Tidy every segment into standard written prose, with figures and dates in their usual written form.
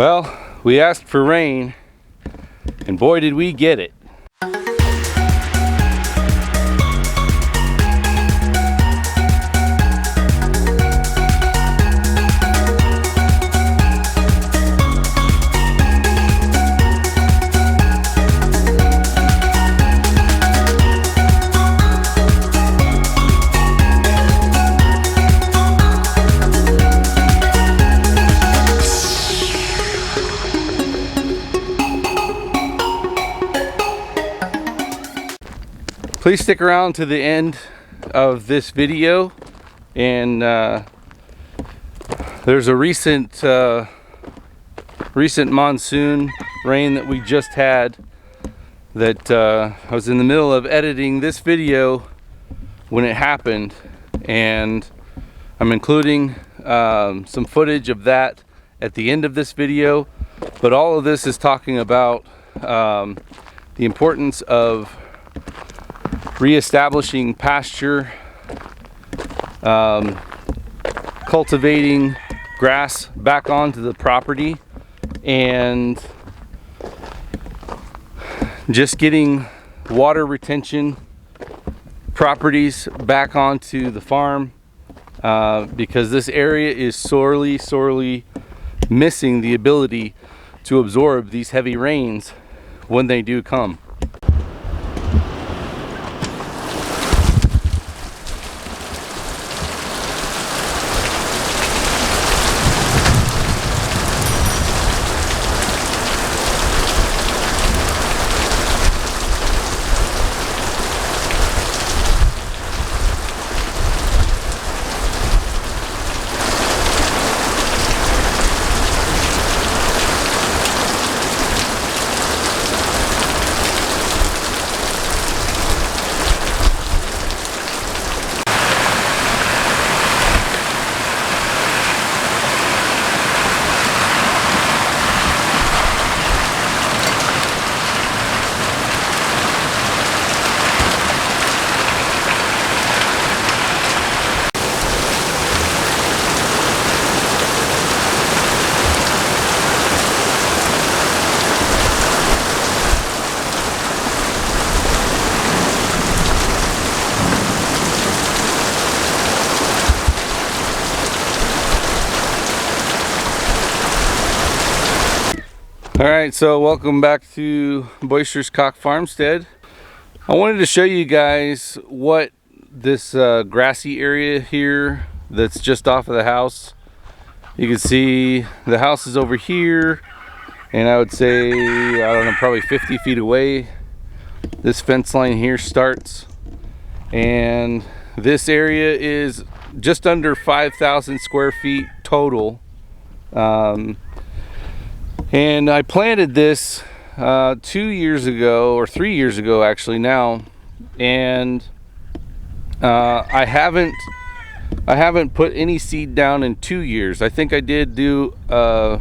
Well, we asked for rain, and boy did we get it. Please stick around to the end of this video, and there's a recent monsoon rain that we just had that I was in the middle of editing this video when it happened, and I'm including some footage of that at the end of this video. But all of this is talking about the importance of reestablishing pasture, cultivating grass back onto the property, and just getting water retention properties back onto the farm, because this area is sorely missing the ability to absorb these heavy rains when they do come. Alright, so welcome back to Boisterous Cock Farmstead. I wanted to show you guys what this grassy area here that's just off of the house. You can see the house is over here, and I would say, I don't know, probably 50 feet away. This fence line here starts, and this area is just under 5,000 square feet total. And I planted this 2 years ago, or 3 years ago actually now, and I haven't put any seed down in 2 years. I think I did do an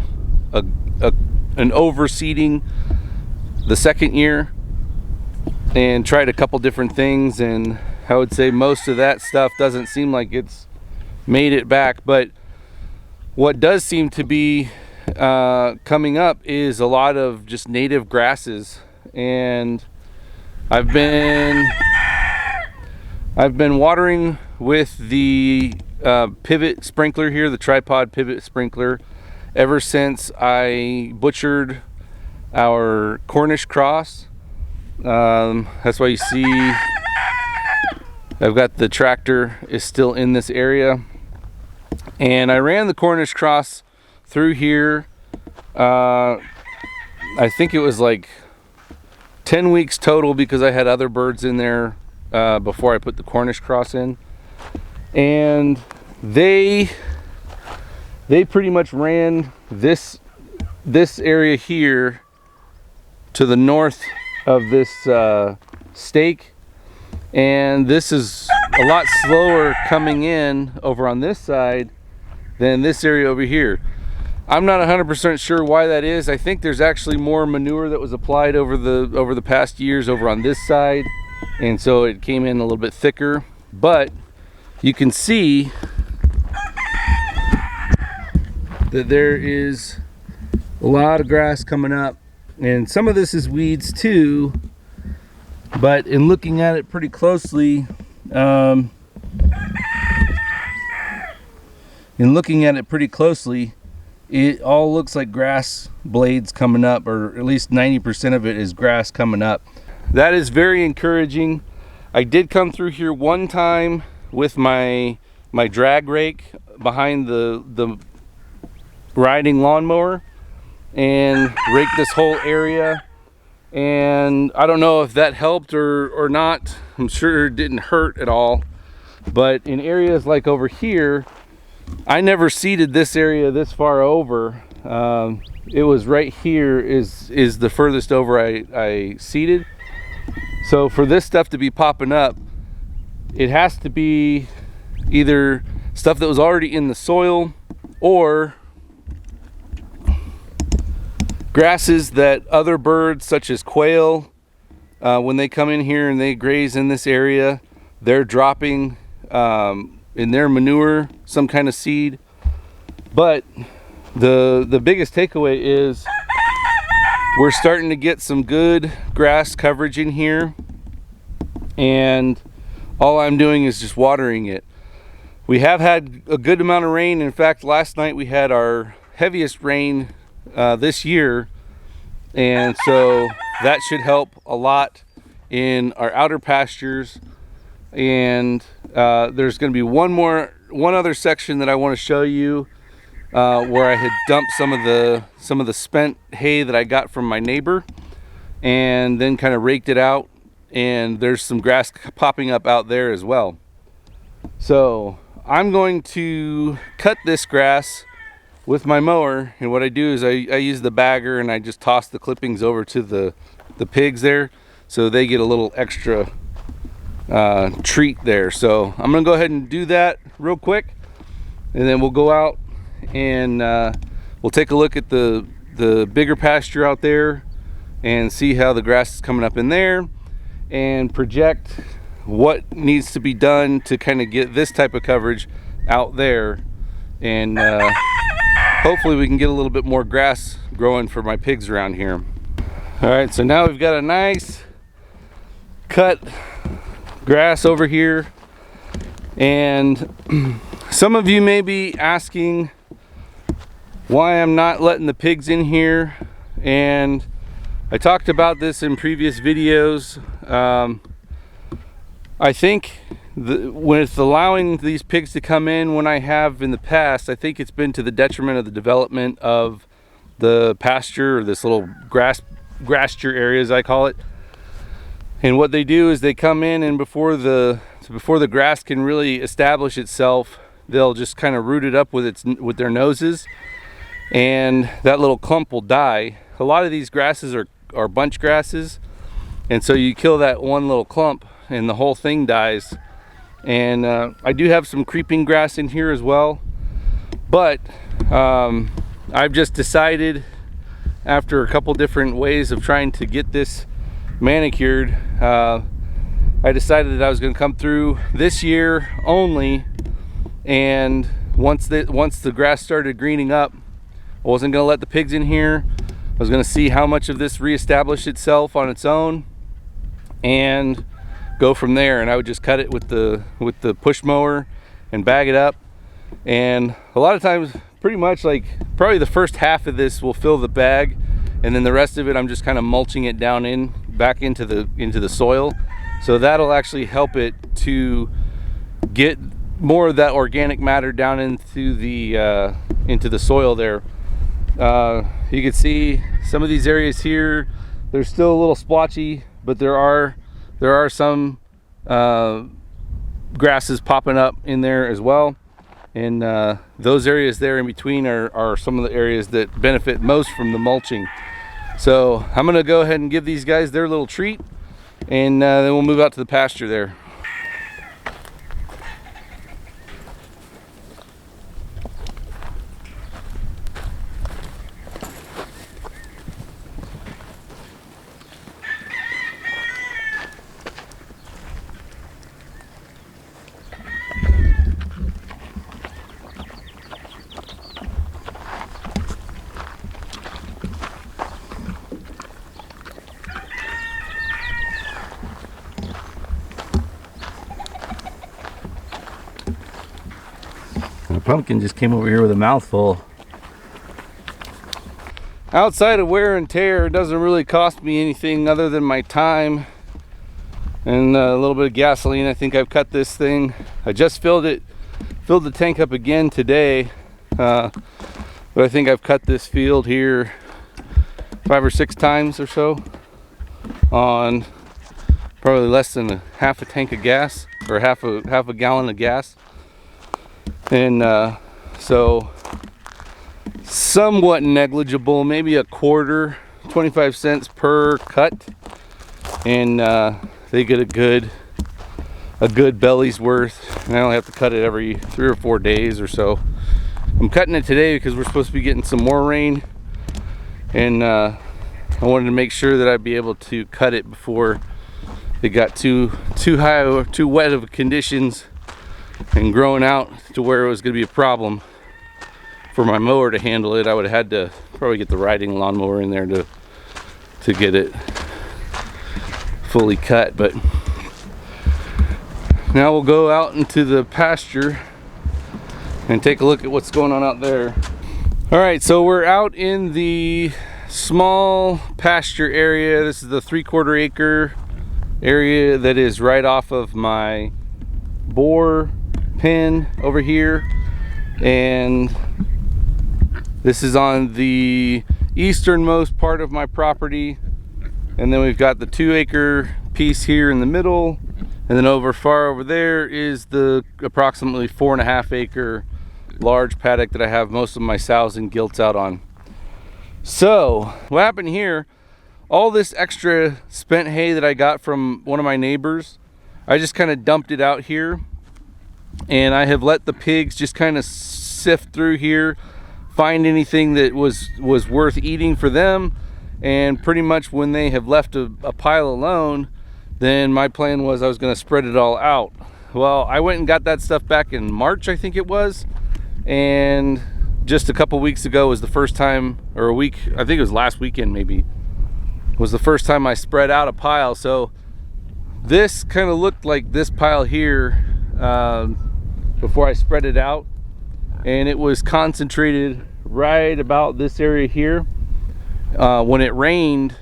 overseeding the second year and tried a couple different things, and I would say most of that stuff doesn't seem like it's made it back. But what does seem to be coming up is a lot of just native grasses, and I've been watering with the pivot sprinkler here, the tripod pivot sprinkler, ever since I butchered our Cornish cross. That's why you see I've got the tractor is still in this area, and I ran the Cornish cross through here. I think it was like 10 weeks total, because I had other birds in there before I put the Cornish cross in, and they pretty much ran this area here to the north of this stake, and this is a lot slower coming in over on this side than this area over here. I'm not 100% sure why that is. I think there's actually more manure that was applied over the past years over on this side, and so it came in a little bit thicker. But you can see that there is A lot of grass coming up, and some of this is weeds too, but in looking at it pretty closely, it all looks like grass blades coming up, or at least 90% of it is grass coming up. That is very encouraging. I did come through here one time with my drag rake behind the riding lawnmower and raked this whole area, and I don't know if that helped or not. I'm sure it didn't hurt at all, but in areas like over here, I never seeded this area this far over. It was right here is the furthest over I seeded. So for this stuff to be popping up, it has to be either stuff that was already in the soil or grasses that other birds such as quail, when they come in here and they graze in this area, they're dropping in their manure some kind of seed. But the biggest takeaway is we're starting to get some good grass coverage in here, and all I'm doing is just watering it. We have had a good amount of rain. In fact, last night we had our heaviest rain this year, and so that should help a lot in our outer pastures. And there's going to be one other section that I want to show you, where I had dumped some of the spent hay that I got from my neighbor, and then kind of raked it out, and there's some grass popping up out there as well. So I'm going to cut this grass with my mower, and what I do is I use the bagger and I just toss the clippings over to the pigs there, so they get a little extra treat there. So I'm gonna go ahead and do that real quick, and then we'll go out and we'll take a look at the bigger pasture out there and see how the grass is coming up in there, and project what needs to be done to kind of get this type of coverage out there, and hopefully we can get a little bit more grass growing for my pigs around here. All right, so now we've got a nice cut grass over here, and some of you may be asking why I'm not letting the pigs in here, and I talked about this in previous videos. I think with allowing these pigs to come in when I have in the past, I think it's been to the detriment of the development of the pasture, or this little grassture area as I call it. And what they do is they come in, and before the grass can really establish itself, they'll just kind of root it up with their noses, and that little clump will die. A lot of these grasses are bunch grasses, and so you kill that one little clump and the whole thing dies. And I do have some creeping grass in here as well, but I've just decided, after a couple different ways of trying to get this manicured, I decided that I was going to come through this year only, and once the grass started greening up, I wasn't going to let the pigs in here. I was going to see how much of this reestablished itself on its own and go from there. And I would just cut it with the push mower and bag it up. And a lot of times, pretty much like probably the first half of this will fill the bag, and then the rest of it I'm just kind of mulching it down back into the soil. So that'll actually help it to get more of that organic matter down into the soil there. You can see some of these areas here, they're still a little splotchy, but there are some grasses popping up in there as well. And those areas there in between are some of the areas that benefit most from the mulching. So I'm gonna go ahead and give these guys their little treat, and then we'll move out to the pasture there. pumpkin just came over here with a mouthful. Outside of wear and tear, it doesn't really cost me anything other than my time and a little bit of gasoline. I think I've cut this thing. I just filled the tank up again today, but I think I've cut this field here 5 or 6 times or so on probably less than half a tank of gas, or half a gallon of gas, and so somewhat negligible, maybe a quarter, 25 cents per cut, and they get a good belly's worth, and I only have to cut it every 3 or 4 days or so. I'm cutting it today because we're supposed to be getting some more rain, and I wanted to make sure that I'd be able to cut it before it got too high or too wet of conditions and growing out to where it was going to be a problem for my mower to handle it. I would have had to probably get the riding lawnmower in there to get it fully cut. But now we'll go out into the pasture and take a look at what's going on out there. All right, so we're out in the small pasture area. This is the 3/4 acre area that is right off of my boar pen over here, and this is on the easternmost part of my property, and then we've got the 2-acre piece here in the middle, and then far over there is the approximately 4.5 acre large paddock that I have most of my sows and gilts out on. So what happened here, all this extra spent hay that I got from one of my neighbors, I just kind of dumped it out here, and I have let the pigs just kind of sift through here, find anything that was worth eating for them, and pretty much when they have left a pile alone, then my plan was I was going to spread it all out. Well, I went and got that stuff back in March, I think it was, and just a couple weeks ago was the first time, or a week, I think it was last weekend maybe, was the first time I spread out a pile. So this kind of looked like this pile here before I spread it out, and it was concentrated right about this area here. When it rained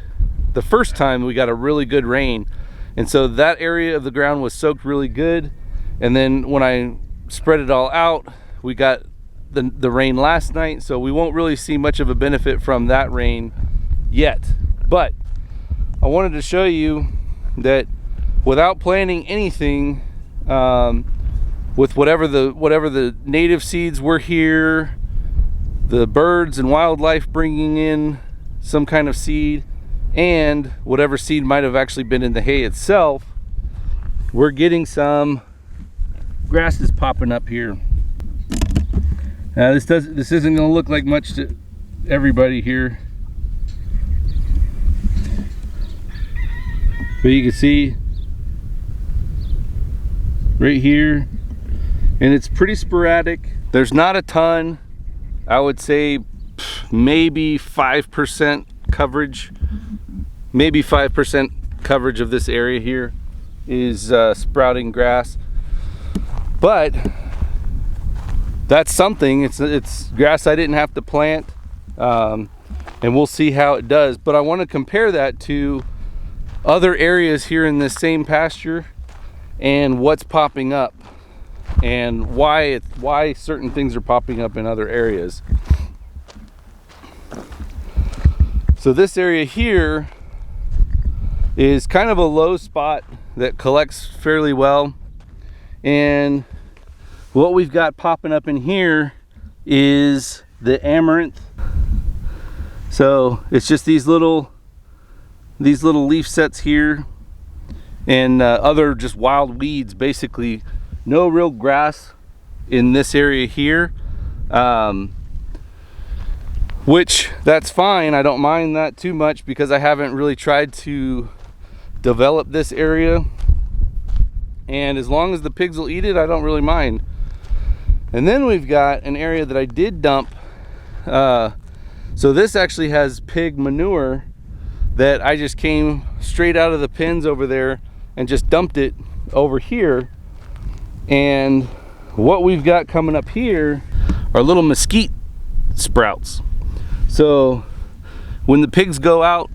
the first time, we got a really good rain, and so that area of the ground was soaked really good, and then when I spread it all out, we got the rain last night, so we won't really see much of a benefit from that rain yet. But I wanted to show you that without planting anything, with whatever the native seeds were here, the birds and wildlife bringing in some kind of seed, and whatever seed might have actually been in the hay itself, we're getting some grasses popping up here. Now this isn't going to look like much to everybody here, but you can see right here, and it's pretty sporadic. There's not a ton. I would say maybe 5% coverage, maybe 5% coverage of this area here is sprouting grass, but that's something. It's grass I didn't have to plant, and we'll see how it does. But I want to compare that to other areas here in this same pasture and what's popping up and why certain things are popping up in other areas. So this area here is kind of a low spot that collects fairly well, and what we've got popping up in here is the amaranth. So it's just these little leaf sets here, and other just wild weeds, basically no real grass in this area here, which that's fine. I don't mind that too much because I haven't really tried to develop this area, and as long as the pigs will eat it, I don't really mind. And then we've got an area that I did dump, so this actually has pig manure that I just came straight out of the pens over there and just dumped it over here. And what we've got coming up here are little mesquite sprouts. So when the pigs go out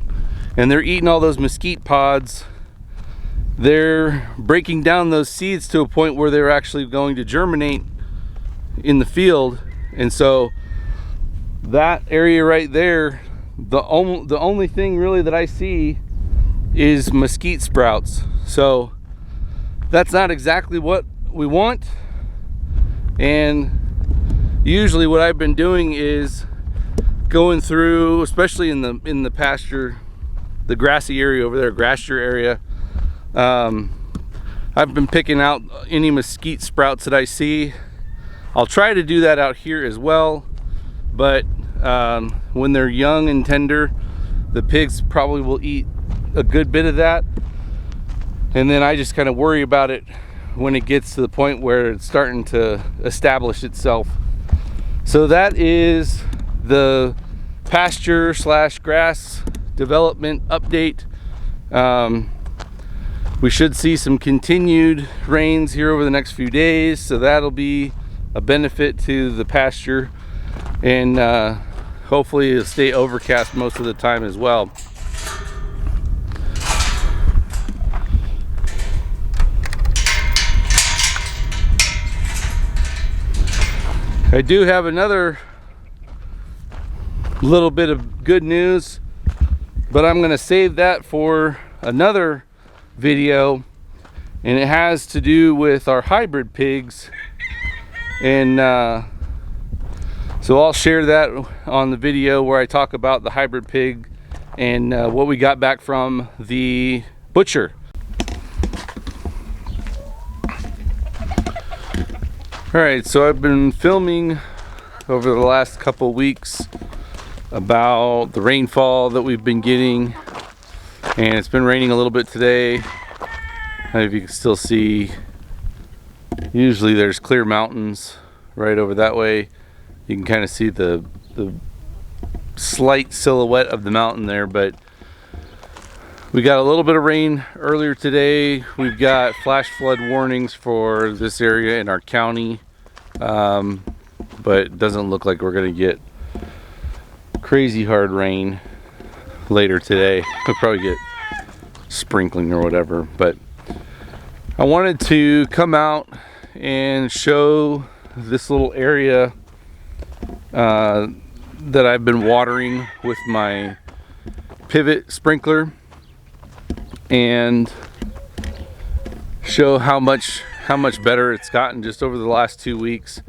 and they're eating all those mesquite pods, they're breaking down those seeds to a point where they're actually going to germinate in the field. And so that area right there, the only thing really that I see is mesquite sprouts. So that's not exactly what we want. And usually what I've been doing is going through, especially in the pasture, the grassy area over there, grassture area, I've been picking out any mesquite sprouts that I see. I'll try to do that out here as well, but when they're young and tender, the pigs probably will eat a good bit of that, and then I just kind of worry about it when it gets to the point where it's starting to establish itself. So that is the pasture / grass development update. We should see some continued rains here over the next few days, so that'll be a benefit to the pasture, and hopefully it'll stay overcast most of the time as well. I do have another little bit of good news, but I'm going to save that for another video, and it has to do with our hybrid pigs. And so I'll share that on the video where I talk about the hybrid pig and what we got back from the butcher. Alright, so I've been filming over the last couple weeks about the rainfall that we've been getting, and it's been raining a little bit today. I don't know if you can still see, usually there's clear mountains right over that way. You can kind of see the slight silhouette of the mountain there, but we got a little bit of rain earlier today. We've got flash flood warnings for this area in our county, but it doesn't look like we're going to get crazy hard rain later today. We'll probably get sprinkling or whatever, but I wanted to come out and show this little area that I've been watering with my pivot sprinkler, and show how much better it's gotten just over the last 2 weeks.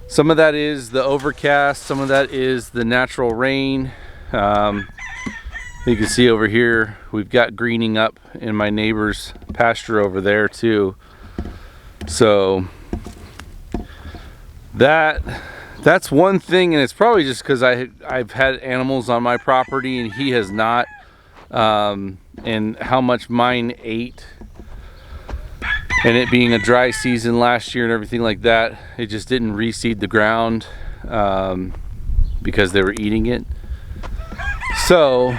Some of that is the overcast, some of that is the natural rain. You can see over here we've got greening up in my neighbor's pasture over there too. So that's one thing, and it's probably just because I've had animals on my property and he has not, and how much mine ate, and it being a dry season last year and everything like that, it just didn't reseed the ground because they were eating it. So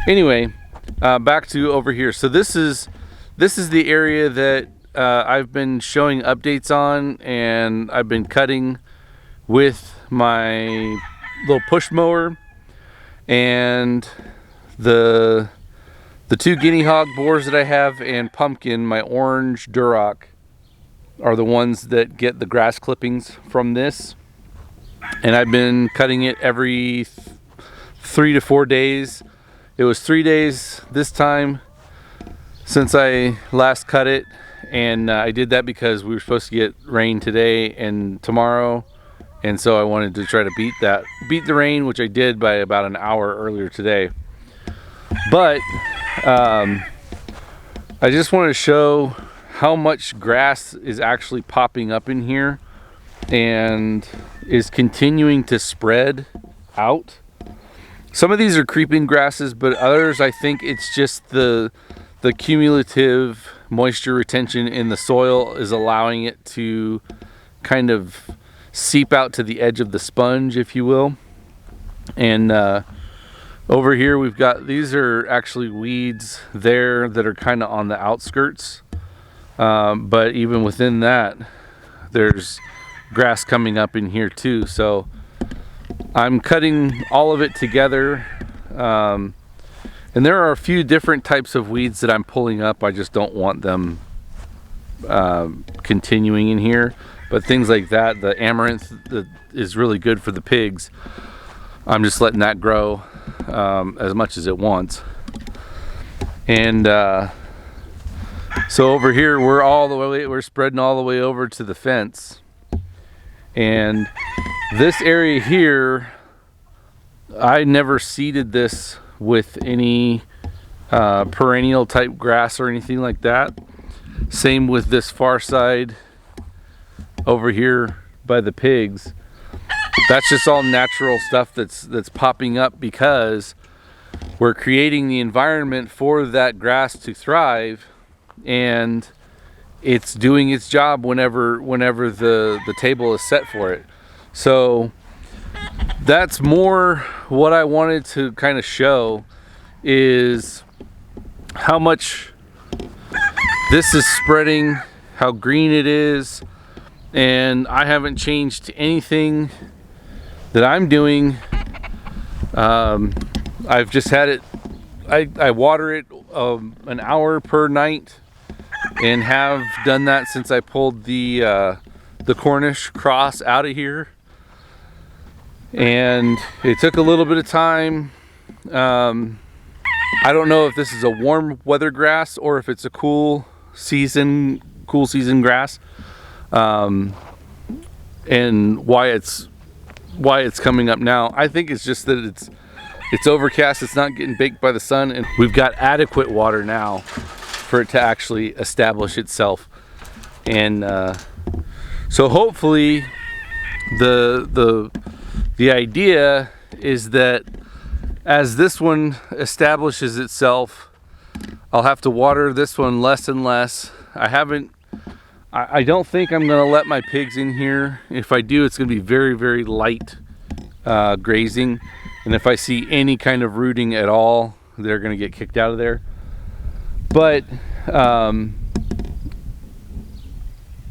anyway, back to over here. So this is the area that I've been showing updates on, and I've been cutting with my little push mower, and the two guinea hog boars that I have and Pumpkin, my orange Duroc, are the ones that get the grass clippings from this, and I've been cutting it every 3 to 4 days. It was 3 days this time since I last cut it, and I did that because we were supposed to get rain today and tomorrow, and so I wanted to try to beat the rain, which I did by about an hour earlier today. But I just want to show how much grass is actually popping up in here and is continuing to spread out. Some of these are creeping grasses, but others, I think it's just the cumulative moisture retention in the soil is allowing it to kind of seep out to the edge of the sponge, if you will. And over here we've got, these are actually weeds there that are kind of on the outskirts, but even within that there's grass coming up in here too. So I'm cutting all of it together. And there are a few different types of weeds that I'm pulling up. I just don't want them continuing in here. But things like that, the amaranth that is really good for the pigs, I'm just letting that grow as much as it wants. And so over here we're spreading all the way over to the fence. And this area here, I never seeded this with any perennial type grass or anything like that. Same with this far side over here by the pigs. That's just all natural stuff that's popping up because we're creating the environment for that grass to thrive, and it's doing its job whenever the table is set for it. So that's more what I wanted to kind of show, is how much this is spreading, how green it is, and I haven't changed anything that I'm doing. I've just had it, I water it an hour per night, and have done that since I pulled the Cornish cross out of here. And it took a little bit of time. I don't know if this is a warm weather grass or if it's a cool season grass, and why it's coming up now. I think it's just that it's overcast, it's not getting baked by the sun, and we've got adequate water now for it to actually establish itself. And so hopefully the idea is that as this one establishes itself, I'll have to water this one less and less. I don't think I'm gonna let my pigs in here. If I do, it's gonna be very, very light grazing. And if I see any kind of rooting at all, they're gonna get kicked out of there. But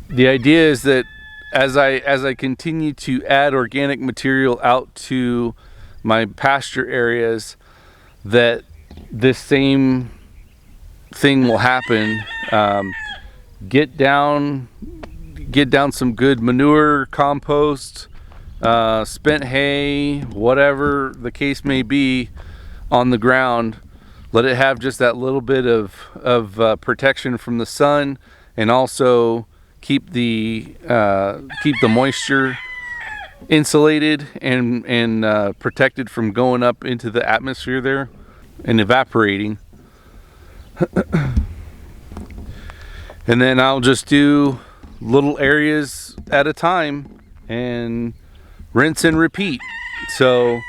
the idea is that as I continue to add organic material out to my pasture areas, that this same thing will happen. Get down some good manure, compost, spent hay, whatever the case may be, on the ground. Let it have just that little bit of protection from the sun, and also keep the moisture insulated and protected from going up into the atmosphere there and evaporating. And then I'll just do little areas at a time and rinse and repeat. So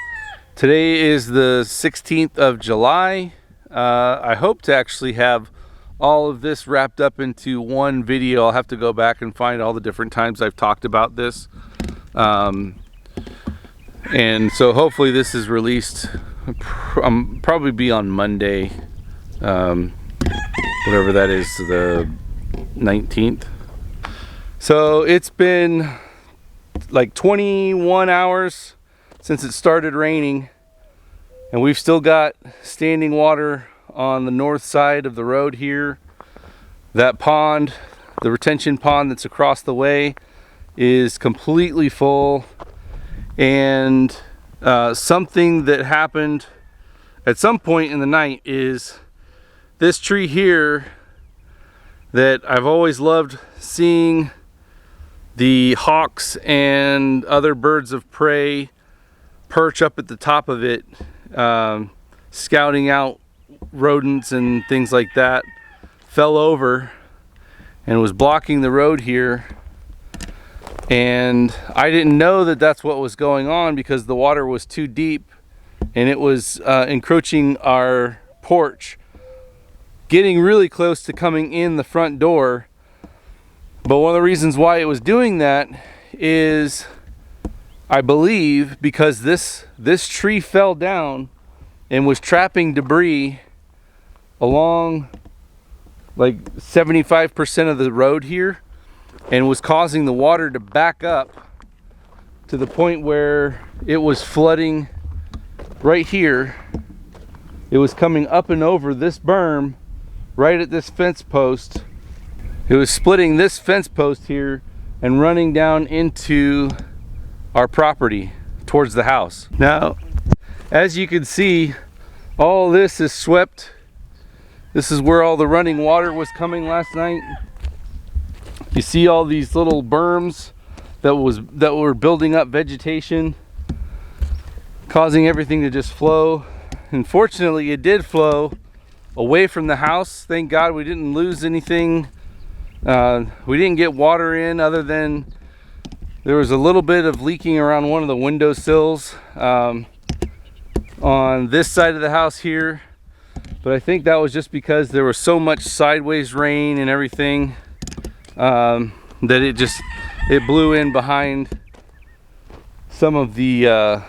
today is the 16th of July. I hope to actually have all of this wrapped up into one video. I'll have to go back and find all the different times I've talked about this. And so hopefully this is released, probably be on Monday, whatever that is, the 19th. So it's been like 21 hours since it started raining, and we've still got standing water on the north side of the road here. That pond, the retention pond that's across the way, is completely full. And something that happened at some point in the night is this tree here that I've always loved seeing the hawks and other birds of prey perch up at the top of it, scouting out rodents and things like that, fell over and was blocking the road here. And I didn't know that that's what was going on because the water was too deep and it was encroaching our porch, getting really close to coming in the front door. But one of the reasons why it was doing that is, I believe, because this tree fell down and was trapping debris along like 75% of the road here. and was causing the water to back up to the point where it was flooding right here. It was coming up and over this berm right at this fence post. It was splitting this fence post here and running down into our property towards the house. Now, as you can see, all this is swept. This is where all the running water was coming last night. You see all these little berms that were building up vegetation, causing everything to just flow. And fortunately, it did flow away from the house. Thank God we didn't lose anything. We didn't get water in, other than there was a little bit of leaking around one of the windowsills on this side of the house here. But I think that was just because there was so much sideways rain and everything that it blew in behind some of the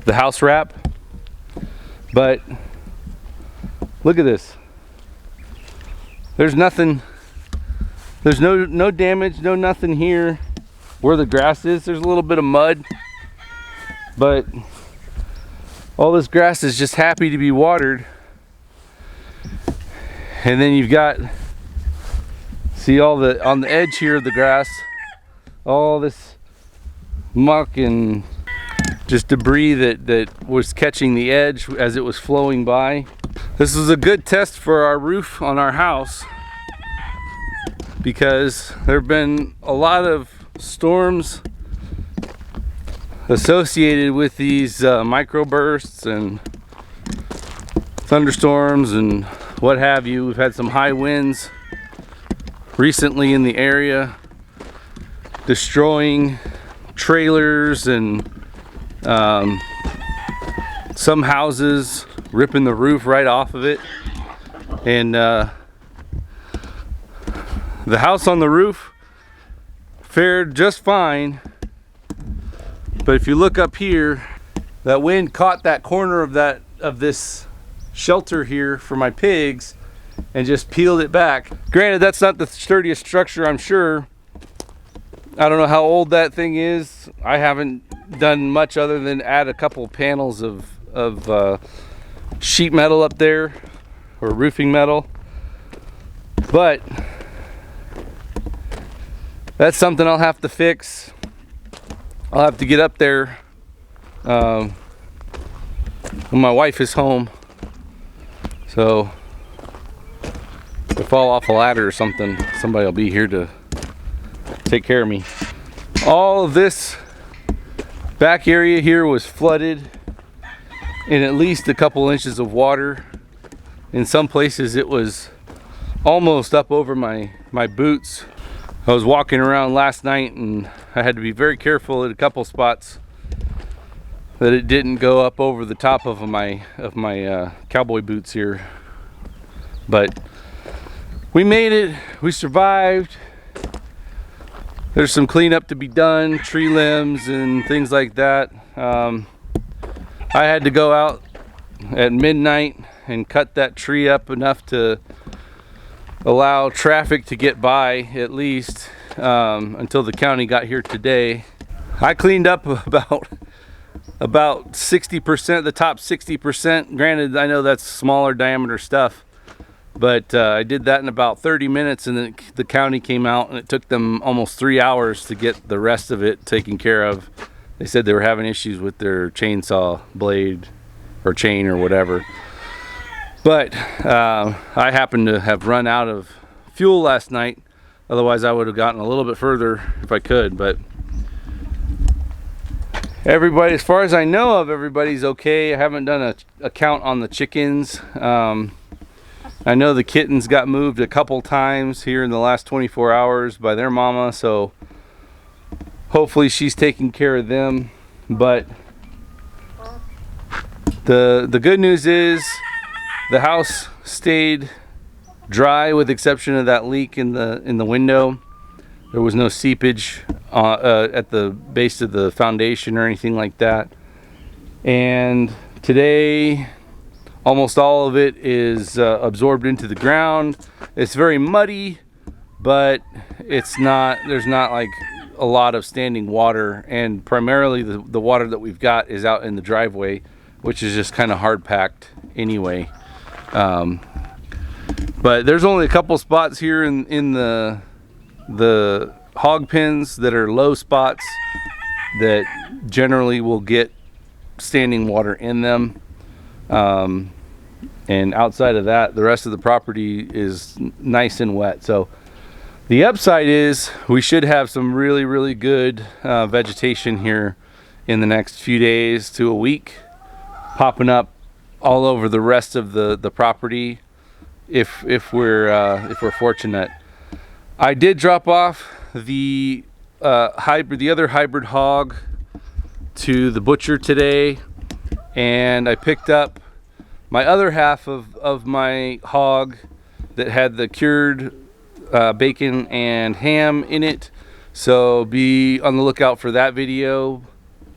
house wrap. But look at this. There's nothing. There's no damage, no nothing here where the grass is. There's a little bit of mud, but all this grass is just happy to be watered. And then you've got, see all the, on the edge here of the grass, all this muck and just debris that was catching the edge as it was flowing by. This was a good test for our roof on our house, because there have been a lot of storms associated with these microbursts and thunderstorms and what have you. We've had some high winds recently in the area, destroying trailers and some houses, ripping the roof right off of it. And the house on the roof fared just fine, but if you look up here, that wind caught that corner of this shelter here for my pigs and just peeled it back. Granted, that's not the sturdiest structure, I'm sure. I don't know how old that thing is. I haven't done much other than add a couple panels of sheet metal up there, or roofing metal. But that's something I'll have to fix. I'll have to get up there when my wife is home. So if I fall off a ladder or something, somebody will be here to take care of me. All of this back area here was flooded in at least a couple inches of water. In some places it was almost up over my boots. I was walking around last night and I had to be very careful at a couple spots that it didn't go up over the top of my cowboy boots here. But we made it, we survived. There's some cleanup to be done, tree limbs and things like that. I had to go out at midnight and cut that tree up enough to allow traffic to get by, at least until the county got here today. I cleaned up about 60%, the top 60%. Granted, I know that's smaller diameter stuff, but I did that in about 30 minutes, and then the county came out and it took them almost 3 hours to get the rest of it taken care of. They said they were having issues with their chainsaw blade or chain or whatever. But I happened to have run out of fuel last night. Otherwise I would have gotten a little bit further if I could. But everybody, as far as I know of, everybody's okay. I haven't done a count on the chickens. I know the kittens got moved a couple times here in the last 24 hours by their mama, so hopefully she's taking care of them. But the good news is the house stayed dry, with the exception of that leak in the window. There was no seepage at the base of the foundation or anything like that. And today, almost all of it is absorbed into the ground. It's very muddy, but it's not, there's not like a lot of standing water, and primarily the water that we've got is out in the driveway, which is just kind of hard packed anyway. But there's only a couple spots here in the hog pens that are low spots that generally will get standing water in them. And outside of that, the rest of the property is nice and wet. So the upside is we should have some really good vegetation here in the next few days to a week, popping up all over the rest of the property if we're fortunate. I did drop off the other hybrid hog to the butcher today, and I picked up my other half of my hog that had the cured bacon and ham in it. So be on the lookout for that video.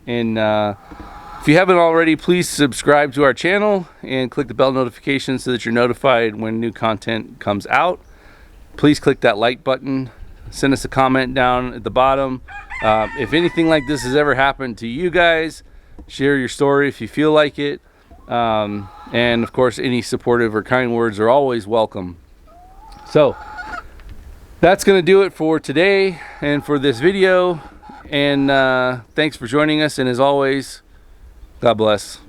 And if you haven't already, please subscribe to our channel and click the bell notification so that you're notified when new content comes out. Please click that like button. Send us a comment down at the bottom. If anything like this has ever happened to you guys, share your story if you feel like it. And of course, any supportive or kind words are always welcome. So that's going to do it for today and for this video. And thanks for joining us. And as always, God bless.